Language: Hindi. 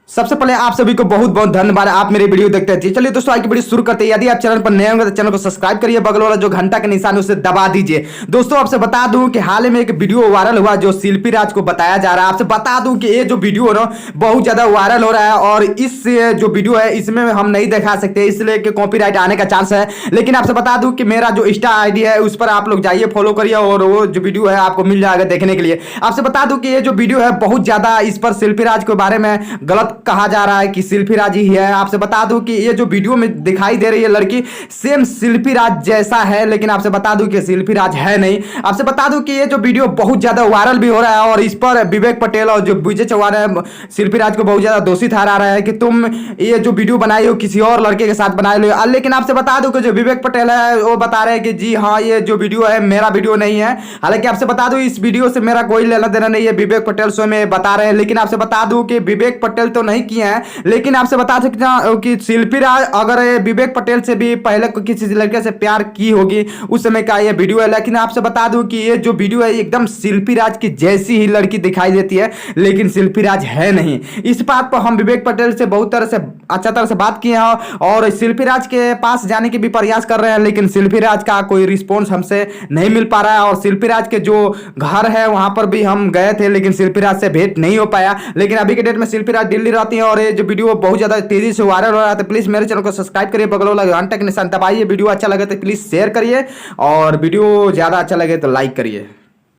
सबसे पहले आप सभी को बहुत बहुत धन्यवाद, आप मेरी वीडियो देखते हैं। चलिए दोस्तों, आज की वीडियो शुरू करते हैं। यदि आप चैनल पर नए होंगे तो चैनल को सब्सक्राइब करिए, बगल वाला जो घंटा का निशान है उसे दबा दीजिए। दोस्तों, आपसे बता दूं कि हाल ही में एक वीडियो वायरल हुआ जो शिल्पी राज को बताया जा रहा है। आपसे बता दूं कि ये जो वीडियो है ना बहुत ज्यादा वायरल हो रहा है और इस जो वीडियो है इसमें हम नहीं दिखा सकते, इसलिए कि कॉपीराइट आने का चांस है। लेकिन आपसे बता दूं कि मेरा जो इंस्टा आईडी है उस पर आप लोग जाइए, फॉलो करिए और वो जो वीडियो है आपको मिल जाएगा देखने के लिए। आपसे बता दूं कि ये जो वीडियो है बहुत ज्यादा इस पर शिल्पी राज के बारे में गलत कहा जा रहा है कि शिल्पी राज ही है। आपसे बता दूं कि ये जो वीडियो में दिखाई दे रही है लड़की सेम शिल्पी राज जैसा है, लेकिन आपसे बता दूं कि शिल्पी राज है नहीं। आपसे बता दूं कि ये जो वीडियो बहुत ज्यादा वायरल भी हो रहा है और इस पर विवेक पटेल और जो विजय चौहान है शिल्पी राज को बहुत ज्यादा दोषी ठहरा रहा है कि तुम ये जो वीडियो बनाई हो किसी और लड़के के साथ बनाई लो। लेकिन आपसे बता दूं कि जो विवेक पटेल है वो बता रहे हैं कि जी हाँ ये जो वीडियो है मेरा वीडियो नहीं है। हालांकि आपसे बता दूं इस वीडियो से मेरा कोई लेना देना नहीं है, विवेक पटेल स्वयं बता रहे हैं। लेकिन आपसे बता दूं कि विवेक पटेल तो नहीं किए हैं, लेकिन आपसे बता सकते हैं कि शिल्पी राज अगर विवेक पटेल से भी पहले किसी लड़के से प्यार की होगी उस समय का ये वीडियो है। लेकिन आपसे बता दूं कि ये जो वीडियो है एकदम शिल्पी राज की जैसी ही लड़की दिखाई देती है, लेकिन शिल्पी राज है नहीं। इस बात पर हम विवेक पटेल से बहुत तरह से अच्छा तरह से बात किए हैं और शिल्पी राज के पास जाने के भी प्रयास कर रहे हैं, लेकिन शिल्पी राज का कोई रिस्पॉन्स हमसे नहीं मिल पा रहा है। और शिल्पी राज के जो घर है वहां पर भी हम गए थे, लेकिन शिल्पी राज से भेंट नहीं हो पाया। लेकिन अभी के डेट में शिल्पी राज दिल्ली रहती है और ये जो वीडियो बहुत ज्यादा तेजी से वायरल हो रहा है, तो प्लीज मेरे चैनल को सब्सक्राइब करिए, बगल वाला घंटा के निशान दबाइए। वीडियो अच्छा लगे तो प्लीज शेयर करिए और वीडियो ज्यादा अच्छा लगे तो लाइक करिए।